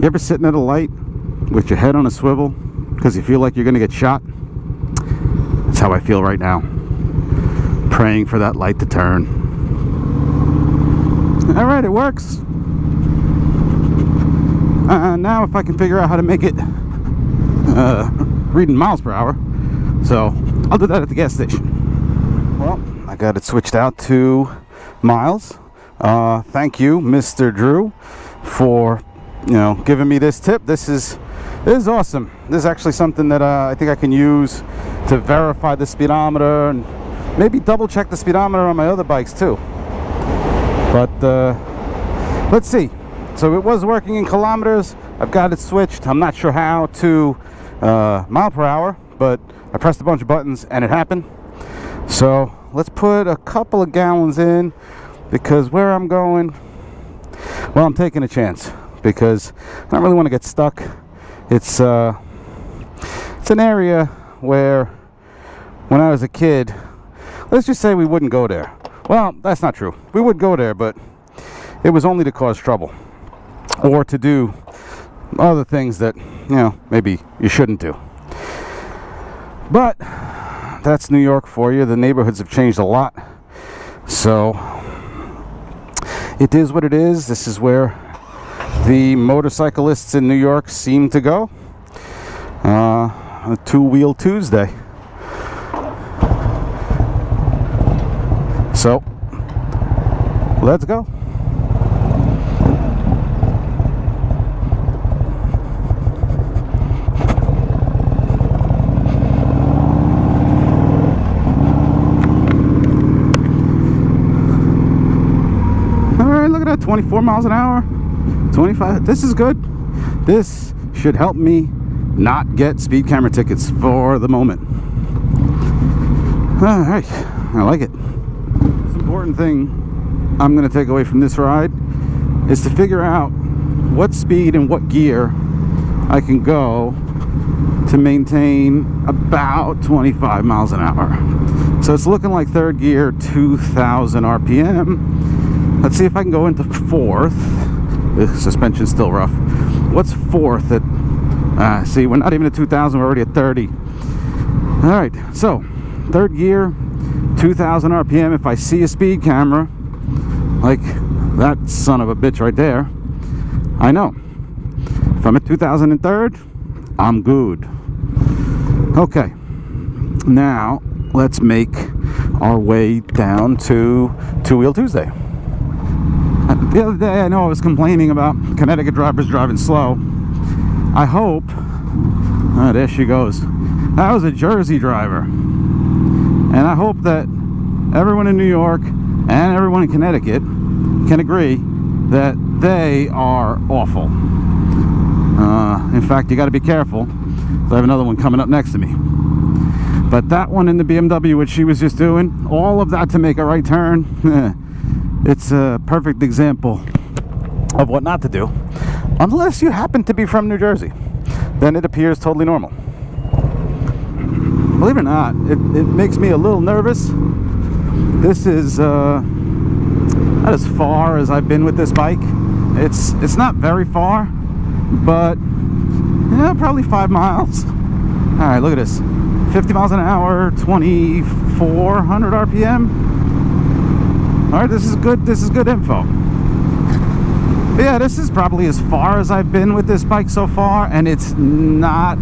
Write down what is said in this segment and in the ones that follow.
You ever sitting at a light with your head on a swivel because you feel like you're going to get shot? That's how I feel right now, praying for that light to turn. All right, it works. Now if I can figure out how to make it reading miles per hour, so I'll do that at the gas station. Well, I got it switched out to miles. Thank you, Mr. Drew, for giving me this tip. This is awesome. This is actually something that I think I can use to verify the speedometer and maybe double check the speedometer on my other bikes too. But let's see. So it was working in kilometers. I've got it switched. I'm not sure how to mile per hour, but I pressed a bunch of buttons and it happened. So let's put a couple of gallons in, because where I'm going, well, I'm taking a chance because I don't really want to get stuck. It's an area where when I was a kid, let's just say we wouldn't go there. Well, that's not true. We would go there, but it was only to cause trouble or to do other things that, maybe you shouldn't do. But that's New York for you. The neighborhoods have changed a lot. So it is what it is. This is where the motorcyclists in New York seem to go. A two-wheel Tuesday. So let's go. All right, look at that, 24 miles an hour, 25. This is good. This should help me not get speed camera tickets for the moment. All right, I like it. The important thing I'm going to take away from this ride is to figure out what speed and what gear I can go to maintain about 25 miles an hour. So it's looking like third gear, 2,000 RPM. Let's see if I can go into fourth. The suspension's still rough. What's fourth at, see, we're not even at 2,000, we're already at 30. All right, so third gear, 2,000 RPM. If I see a speed camera, like that son of a bitch right there, I know. If I'm at 2003rd, I'm good. Okay, now let's make our way down to Two-Wheel Tuesday. The other day, I know I was complaining about Connecticut drivers driving slow. I hope, there she goes. That was a Jersey driver. And I hope that everyone in New York and everyone in Connecticut can agree that they are awful. In fact, you got to be careful. I have another one coming up next to me. But that one in the BMW, which she was just doing, all of that to make a right turn, it's a perfect example of what not to do. Unless you happen to be from New Jersey. Then it appears totally normal. Believe it or not, it makes me a little nervous. This is not as far as I've been with this bike. It's not very far, but yeah, probably 5 miles. All right, look at this. 50 miles an hour, 2,400 RPM. All right, this is good. This is good info. But yeah, this is probably as far as I've been with this bike so far, and it's not,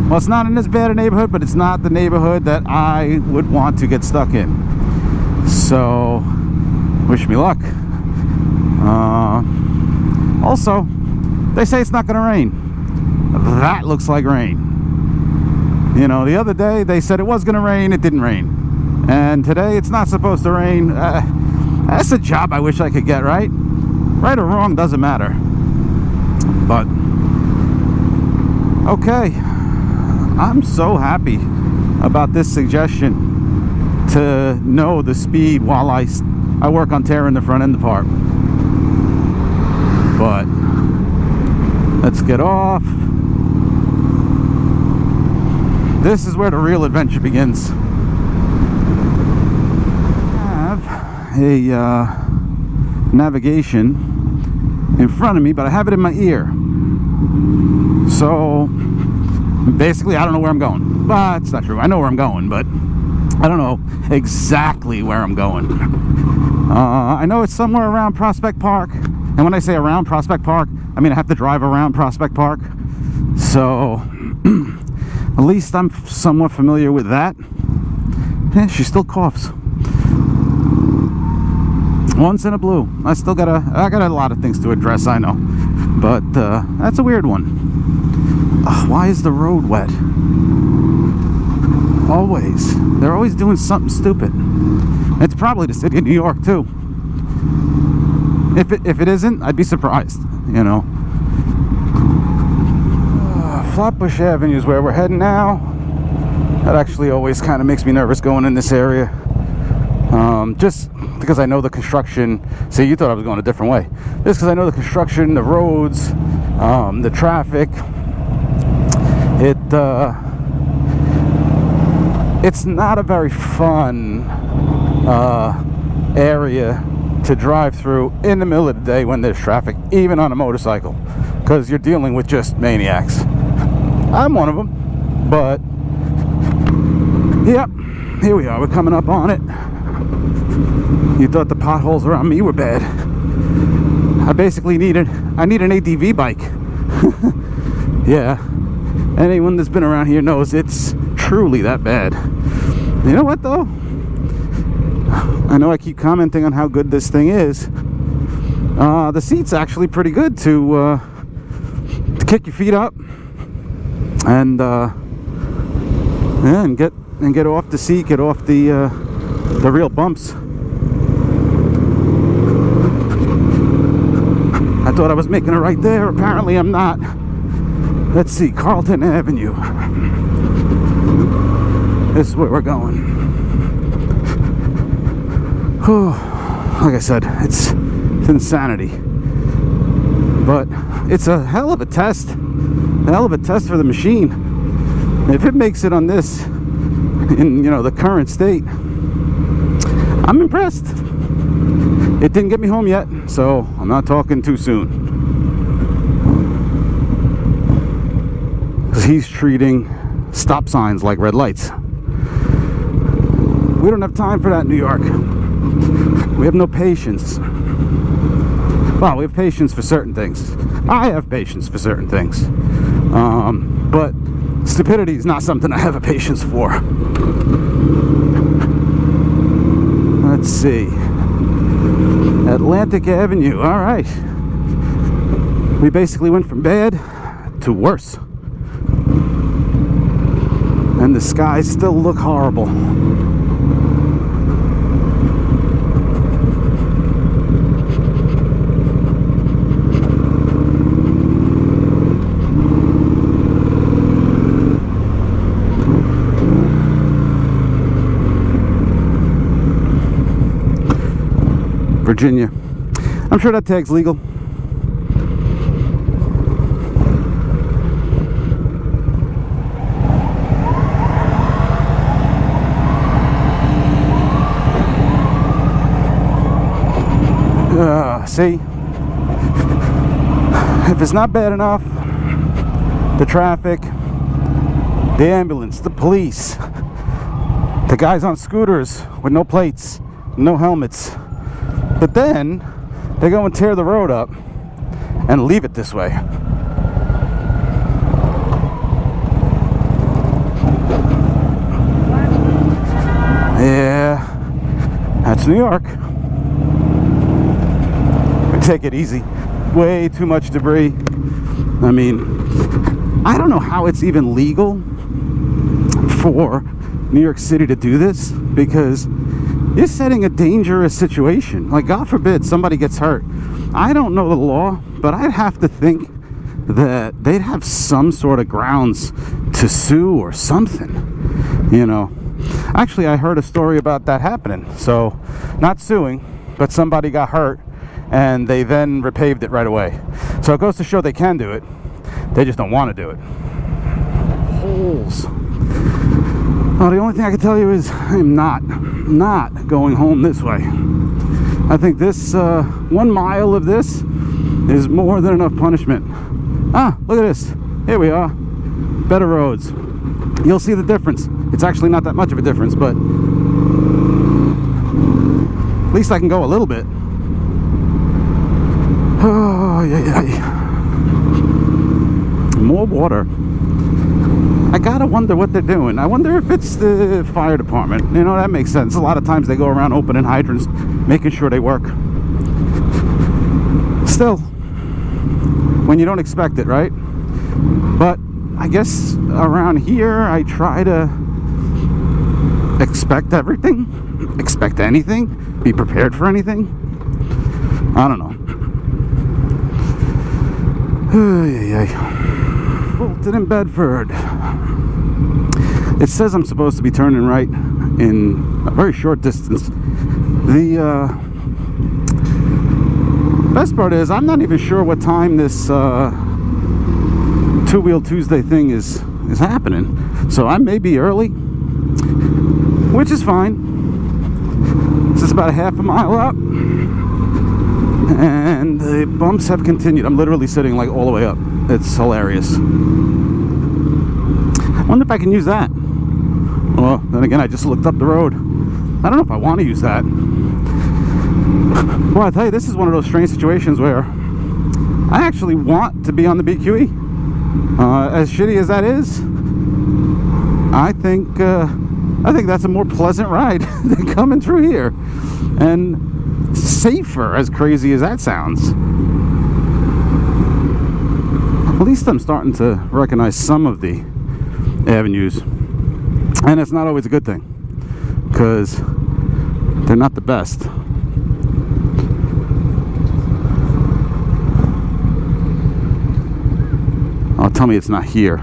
well, it's not in as bad a neighborhood, but it's not the neighborhood that I would want to get stuck in. So, wish me luck. Also, they say it's not going to rain. That looks like rain. You know, the other day they said it was going to rain, it didn't rain. And today it's not supposed to rain. That's a job I wish I could get, right? Right or wrong, doesn't matter. But, okay. I'm so happy about this suggestion to know the speed while I work on tearing the front end apart. But, let's get off. This is where the real adventure begins. I have a navigation in front of me, but I have it in my ear. So basically, I don't know where I'm going. But it's not true. I know where I'm going, but I don't know exactly where I'm going. I know it's somewhere around Prospect Park. And when I say around Prospect Park, I mean I have to drive around Prospect Park. So at least I'm somewhat familiar with that. She still coughs. Once in a blue. I got a lot of things to address, I know. But that's a weird one. Why is the road wet? Always. They're always doing something stupid. It's probably the city of New York too. If it isn't, I'd be surprised, you know. Flatbush Avenue is where we're heading now. That actually always kind of makes me nervous going in this area. Just because I know the construction. See, you thought I was going a different way. Just because I know the construction, the roads, the traffic. It's not a very fun area to drive through in the middle of the day when there's traffic, even on a motorcycle, because you're dealing with just maniacs. I'm one of them, but yep, here we are. We're coming up on it. You thought the potholes around me were bad. I need an ADV bike. Yeah, anyone that's been around here knows it's truly that bad. You know what though? I know I keep commenting on how good this thing is. The seat's actually pretty good to kick your feet up and get off the seat, get off the real bumps. I thought I was making it right there. Apparently I'm not. Let's see, Carlton Avenue. This is where we're going. Whew. Like I said, it's insanity. But it's a hell of a test. A hell of a test for the machine. If it makes it on this, in the current state, I'm impressed. It didn't get me home yet, so I'm not talking too soon. Because he's treating stop signs like red lights. We don't have time for that in New York. We have no patience. Well, we have patience for certain things. I have patience for certain things. But stupidity is not something I have a patience for. Let's see. Atlantic Avenue. All right. We basically went from bad to worse. And the skies still look horrible. Virginia. I'm sure that tag's legal. See? If it's not bad enough, the traffic, the ambulance, the police, the guys on scooters with no plates, no helmets. But then they go and tear the road up and leave it this way. Yeah, that's New York. We take it easy. Way too much debris. I mean, I don't know how it's even legal for New York City to do this, because you're setting a dangerous situation. Like, God forbid somebody gets hurt. I don't know the law, but I'd have to think that they'd have some sort of grounds to sue or something, Actually, I heard a story about that happening. So, not suing, but somebody got hurt and they then repaved it right away. So it goes to show they can do it. They just don't want to do it. Holes. Well, the only thing I can tell you is I'm not going home this way. I think this 1 mile of this is more than enough punishment. Ah, look at this. here we are. Better roads. You'll see the difference. It's actually not that much of a difference, but at least I can go a little bit. Oh, yeah. More water. I gotta wonder what they're doing. I wonder if it's the fire department. You know, that makes sense. A lot of times they go around opening hydrants, making sure they work. Still, when you don't expect it, right? But I guess around here I try to expect everything, expect anything, be prepared for anything. I don't know. Fulton and Bedford. It says I'm supposed to be turning right in a very short distance. The best part is I'm not even sure what time this Two-Wheel Tuesday thing is happening. So I may be early, which is fine. This is about a half a mile up, and the bumps have continued. I'm literally sitting like all the way up. It's hilarious. I wonder if I can use that. Well, then again, I just looked up the road. I don't know if I want to use that. Well, I tell you, this is one of those strange situations where I actually want to be on the BQE. As shitty as that is, I think that's a more pleasant ride than coming through here, and safer, as crazy as that sounds. At least I'm starting to recognize some of the avenues, and it's not always a good thing because they're not the best. Oh, tell me it's not here.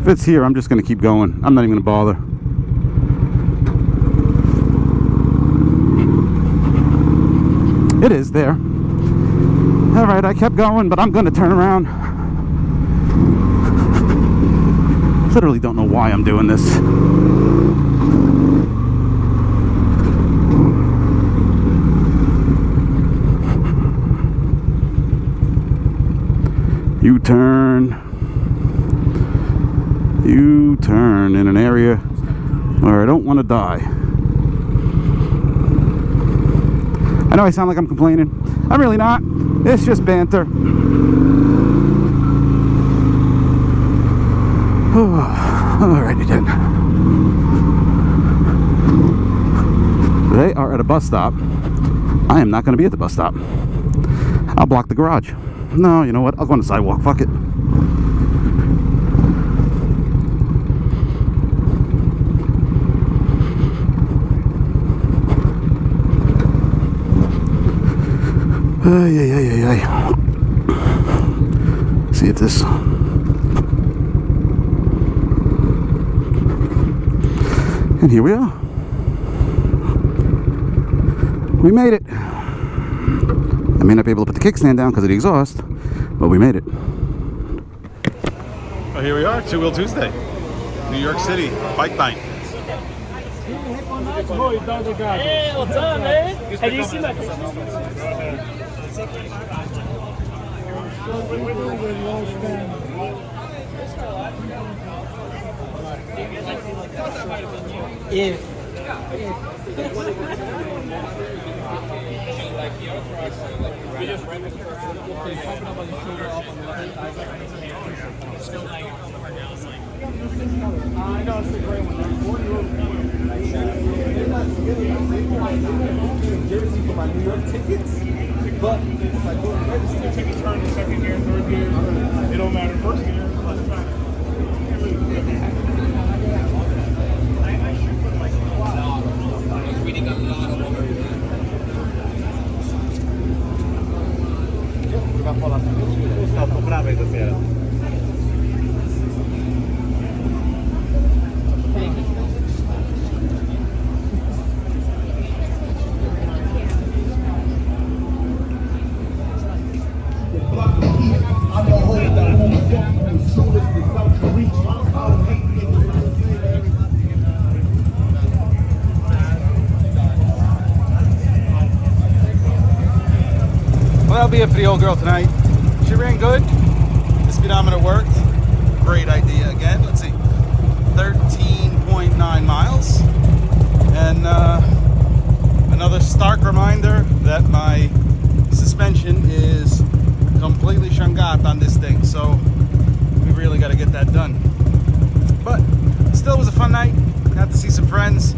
If it's here, I'm just going to keep going. I'm not even going to bother. It is there. Alright, I kept going, but I'm going to turn around. Literally don't know why I'm doing this. U-turn in an area where I don't want to die. I know I sound like I'm complaining. I'm really not. It's just banter. Alrighty then. They are at a bus stop. I am not going to be at the bus stop. I'll block the garage. No, you know what? I'll go on the sidewalk. Fuck it. See if this. And here we are. We made it. I may not be able to put the kickstand down because of the exhaust, but we made it. Oh, here we are, Two-Wheel Tuesday, New York City, bike night. Hey, what's up, man? Have you seen my I know it's a great one. Jersey for my New York tickets, but if I go to register, Take a turn in second gear, third gear. It don't matter. First gear. Well, that'll be it for the old girl tonight. She ran good. The great idea again. Let's see, 13.9 miles. And another stark reminder that my suspension is completely shangat on this thing. So we really got to get that done. But still, it was a fun night. Got to see some friends.